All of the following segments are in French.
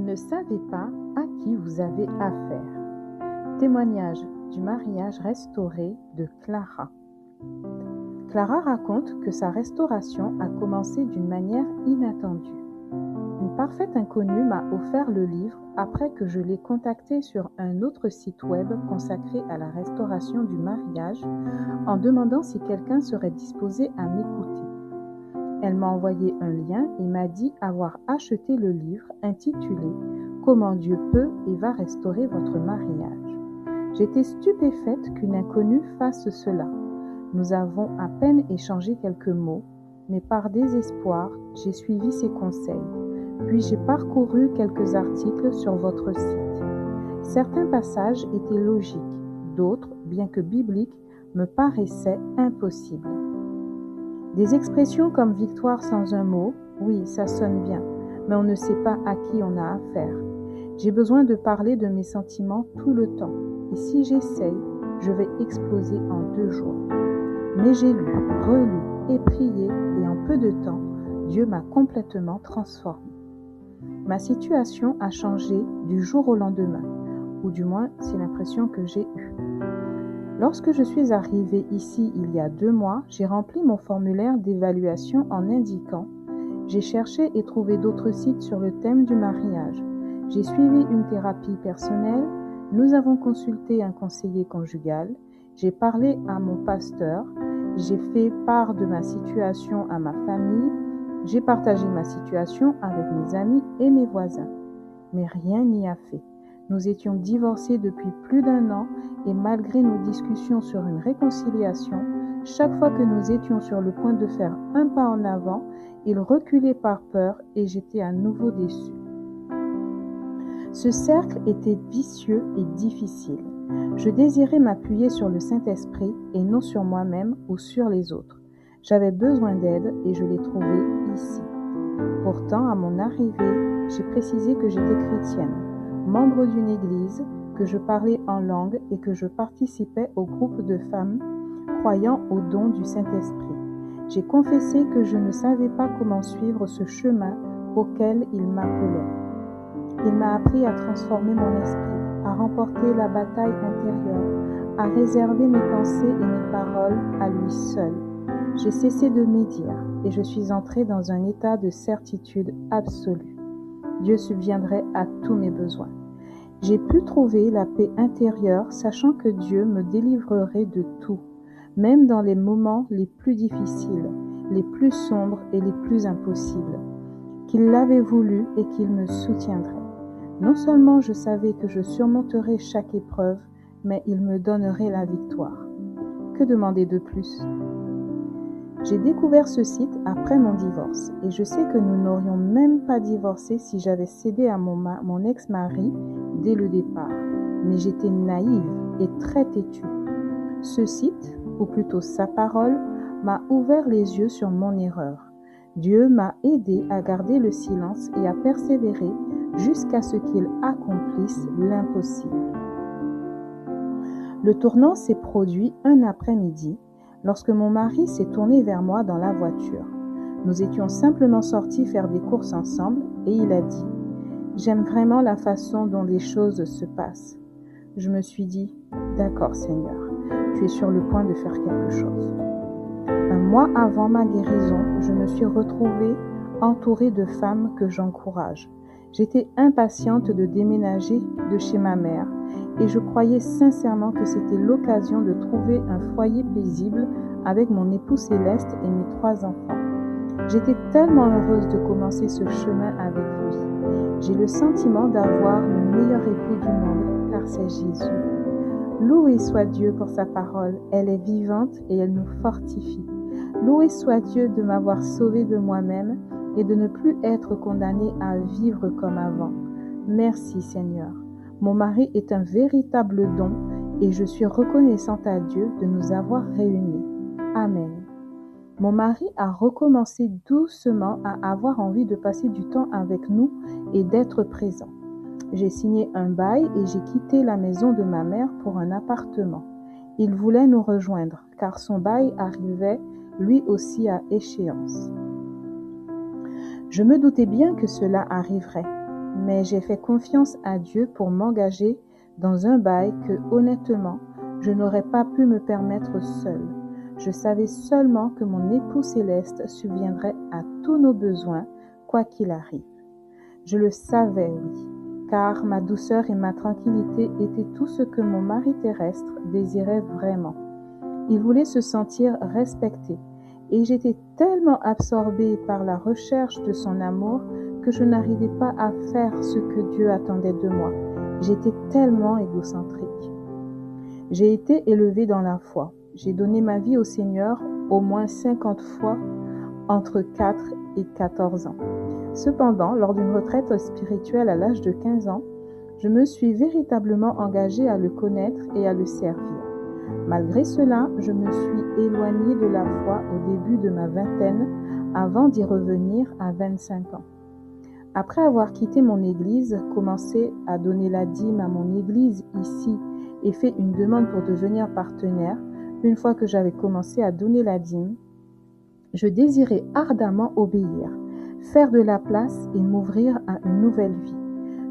ne savez pas à qui vous avez affaire. Témoignage du mariage restauré de Clara. Clara raconte que sa restauration a commencé d'une manière inattendue. Une parfaite inconnue m'a offert le livre après que je l'ai contacté sur un autre site web consacré à la restauration du mariage en demandant si quelqu'un serait disposé à m'écouter. Elle m'a envoyé un lien et m'a dit avoir acheté le livre intitulé « Comment Dieu peut et va restaurer votre mariage ». J'étais stupéfaite qu'une inconnue fasse cela. Nous avons à peine échangé quelques mots, mais par désespoir, j'ai suivi ses conseils. Puis j'ai parcouru quelques articles sur votre site. Certains passages étaient logiques, d'autres, bien que bibliques, me paraissaient impossibles. Des expressions comme victoire sans un mot, oui, ça sonne bien, mais on ne sait pas à qui on a affaire. J'ai besoin de parler de mes sentiments tout le temps, et si j'essaye, je vais exploser en 2 jours. Mais j'ai lu, relu et prié, et en peu de temps, Dieu m'a complètement transformée. Ma situation a changé du jour au lendemain, ou du moins c'est l'impression que j'ai eue. Lorsque je suis arrivée ici il y a 2 mois, j'ai rempli mon formulaire d'évaluation en indiquant « J'ai cherché et trouvé d'autres sites sur le thème du mariage. J'ai suivi une thérapie personnelle, nous avons consulté un conseiller conjugal, j'ai parlé à mon pasteur, j'ai fait part de ma situation à ma famille, j'ai partagé ma situation avec mes amis et mes voisins. Mais rien n'y a fait. Nous étions divorcés depuis plus d'1 an et malgré nos discussions sur une réconciliation, chaque fois que nous étions sur le point de faire un pas en avant, il reculait par peur et j'étais à nouveau déçue. Ce cercle était vicieux et difficile. Je désirais m'appuyer sur le Saint-Esprit et non sur moi-même ou sur les autres. J'avais besoin d'aide et je l'ai trouvée ici. Pourtant, à mon arrivée, j'ai précisé que j'étais chrétienne, membre d'une église, que je parlais en langue et que je participais au groupe de femmes croyant au don du Saint-Esprit. J'ai confessé que je ne savais pas comment suivre ce chemin auquel il m'appelait. Il m'a appris à transformer mon esprit, à remporter la bataille intérieure, à réserver mes pensées et mes paroles à lui seul. J'ai cessé de médire et je suis entrée dans un état de certitude absolue. Dieu subviendrait à tous mes besoins. J'ai pu trouver la paix intérieure, sachant que Dieu me délivrerait de tout, même dans les moments les plus difficiles, les plus sombres et les plus impossibles, qu'il l'avait voulu et qu'il me soutiendrait. Non seulement je savais que je surmonterais chaque épreuve, mais il me donnerait la victoire. Que demander de plus ? J'ai découvert ce site après mon divorce et je sais que nous n'aurions même pas divorcé si j'avais cédé à mon ex-mari dès le départ. Mais j'étais naïve et très têtue. Ce site, ou plutôt sa parole, m'a ouvert les yeux sur mon erreur. Dieu m'a aidé à garder le silence et à persévérer jusqu'à ce qu'il accomplisse l'impossible. Le tournant s'est produit un après-midi, lorsque mon mari s'est tourné vers moi dans la voiture. Nous étions simplement sortis faire des courses ensemble et il a dit « J'aime vraiment la façon dont les choses se passent. » Je me suis dit « D'accord Seigneur, tu es sur le point de faire quelque chose. » Un mois avant ma guérison, je me suis retrouvée entourée de femmes que j'encourage. J'étais impatiente de déménager de chez ma mère et je croyais sincèrement que c'était l'occasion de trouver un foyer paisible avec mon époux céleste et mes 3 enfants. J'étais tellement heureuse de commencer ce chemin avec lui. J'ai le sentiment d'avoir le meilleur époux du monde, car c'est Jésus. Loué soit Dieu pour sa parole, elle est vivante et elle nous fortifie. Loué soit Dieu de m'avoir sauvée de moi-même et de ne plus être condamnée à vivre comme avant. Merci Seigneur. Mon mari est un véritable don et je suis reconnaissante à Dieu de nous avoir réunis. Amen. Mon mari a recommencé doucement à avoir envie de passer du temps avec nous et d'être présent. J'ai signé un bail et j'ai quitté la maison de ma mère pour un appartement. Il voulait nous rejoindre car son bail arrivait lui aussi à échéance. Je me doutais bien que cela arriverait. mais j'ai fait confiance à Dieu pour m'engager dans un bail que, honnêtement, je n'aurais pas pu me permettre seule. Je savais seulement que mon époux céleste subviendrait à tous nos besoins, quoi qu'il arrive. Je le savais, oui, car ma douceur et ma tranquillité étaient tout ce que mon mari terrestre désirait vraiment. Il voulait se sentir respecté, et j'étais tellement absorbée par la recherche de son amour que je n'arrivais pas à faire ce que Dieu attendait de moi. J'étais tellement égocentrique. J'ai été élevée dans la foi. J'ai donné ma vie au Seigneur au moins 50 fois entre 4 et 14 ans. Cependant, lors d'une retraite spirituelle à l'âge de 15 ans, je me suis véritablement engagée à le connaître et à le servir. Malgré cela, je me suis éloignée de la foi au début de ma vingtaine avant d'y revenir à 25 ans. Après avoir quitté mon église, commencé à donner la dîme à mon église ici et fait une demande pour devenir partenaire, une fois que j'avais commencé à donner la dîme, je désirais ardemment obéir, faire de la place et m'ouvrir à une nouvelle vie.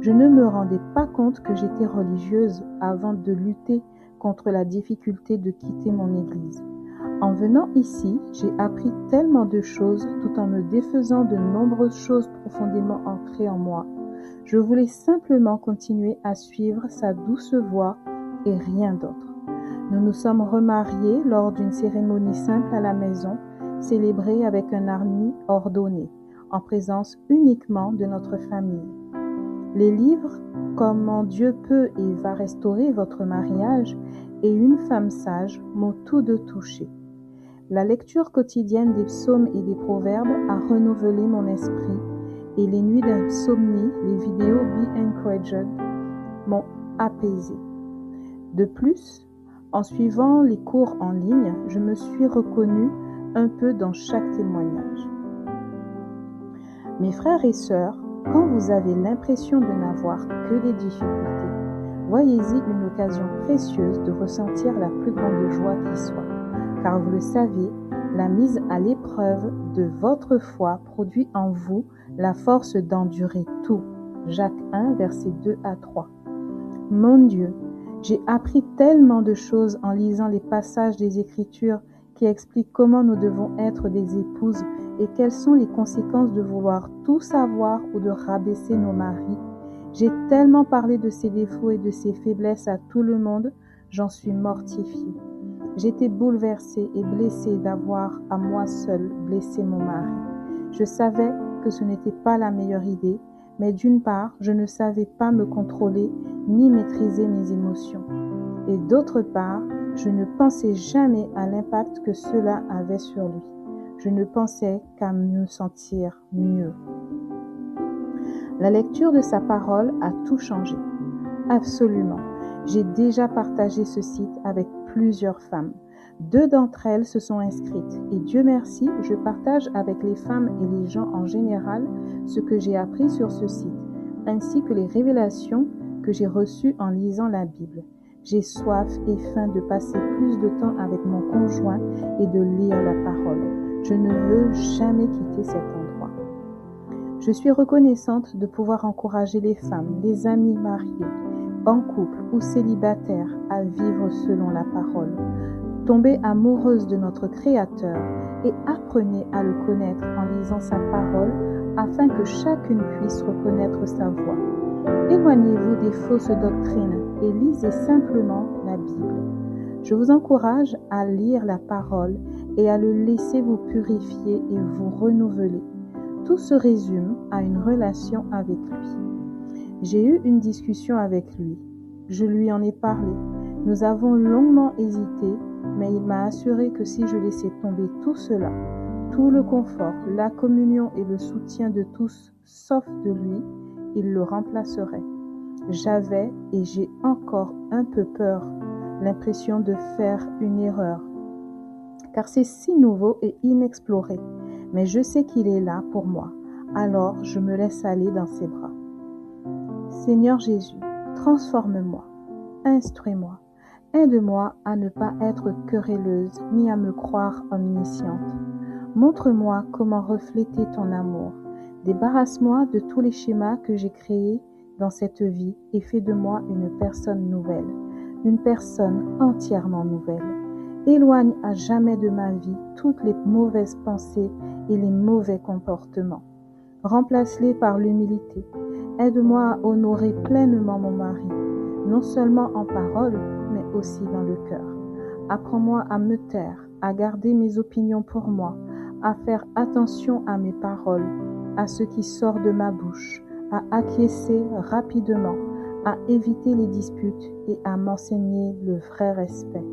Je ne me rendais pas compte que j'étais religieuse avant de lutter contre la difficulté de quitter mon église. En venant ici, j'ai appris tellement de choses tout en me défaisant de nombreuses choses profondément ancrées en moi. Je voulais simplement continuer à suivre sa douce voix et rien d'autre. Nous nous sommes remariés lors d'une cérémonie simple à la maison, célébrée avec un harni ordonné, en présence uniquement de notre famille. Les livres « Comment Dieu peut et va restaurer votre mariage » et « Une femme sage » m'ont tous deux touché. La lecture quotidienne des psaumes et des proverbes a renouvelé mon esprit et les nuits d'insomnie, les vidéos Be Encouraged m'ont apaisé. De plus, en suivant les cours en ligne, je me suis reconnue un peu dans chaque témoignage. Mes frères et sœurs, quand vous avez l'impression de n'avoir que des difficultés, voyez-y une occasion précieuse de ressentir la plus grande joie qui soit. Car vous le savez, la mise à l'épreuve de votre foi produit en vous la force d'endurer tout. Jacques 1, versets 2 à 3. Mon Dieu, j'ai appris tellement de choses en lisant les passages des Écritures qui expliquent comment nous devons être des épouses et quelles sont les conséquences de vouloir tout savoir ou de rabaisser nos maris. J'ai tellement parlé de ses défauts et de ses faiblesses à tout le monde, j'en suis mortifiée. J'étais bouleversée et blessée d'avoir à moi seule blessé mon mari. Je savais que ce n'était pas la meilleure idée, mais d'une part, je ne savais pas me contrôler ni maîtriser mes émotions. Et d'autre part, je ne pensais jamais à l'impact que cela avait sur lui. Je ne pensais qu'à me sentir mieux. La lecture de sa parole a tout changé. Absolument. J'ai déjà partagé ce site avec plusieurs femmes. 2 d'entre elles se sont inscrites et Dieu merci, je partage avec les femmes et les gens en général ce que j'ai appris sur ce site, ainsi que les révélations que j'ai reçues en lisant la Bible. J'ai soif et faim de passer plus de temps avec mon conjoint et de lire la parole. Je ne veux jamais quitter cet endroit. Je suis reconnaissante de pouvoir encourager les femmes, les amis mariés, en couple ou célibataires à vivre selon la parole. Tombez amoureuse de notre Créateur et apprenez à le connaître en lisant sa parole afin que chacune puisse reconnaître sa voix. Éloignez-vous des fausses doctrines et lisez simplement la Bible. Je vous encourage à lire la parole et à le laisser vous purifier et vous renouveler. Tout se résume à une relation avec lui. J'ai eu une discussion avec lui. Je lui en ai parlé. Nous avons longuement hésité, mais il m'a assuré que si je laissais tomber tout cela, tout le confort, la communion et le soutien de tous, sauf de lui, il le remplacerait. J'avais et j'ai encore un peu peur, l'impression de faire une erreur, car c'est si nouveau et inexploré, mais je sais qu'il est là pour moi, alors je me laisse aller dans ses bras. Seigneur Jésus, transforme-moi, instruis-moi, aide-moi à ne pas être querelleuse ni à me croire omnisciente. Montre-moi comment refléter ton amour. Débarrasse-moi de tous les schémas que j'ai créés dans cette vie et fais de moi une personne nouvelle, une personne entièrement nouvelle. Éloigne à jamais de ma vie toutes les mauvaises pensées et les mauvais comportements. Remplace-les par l'humilité. Aide-moi à honorer pleinement mon mari, non seulement en parole, mais aussi dans le cœur. Apprends-moi à me taire, à garder mes opinions pour moi, à faire attention à mes paroles, à ce qui sort de ma bouche, à acquiescer rapidement, à éviter les disputes et à m'enseigner le vrai respect.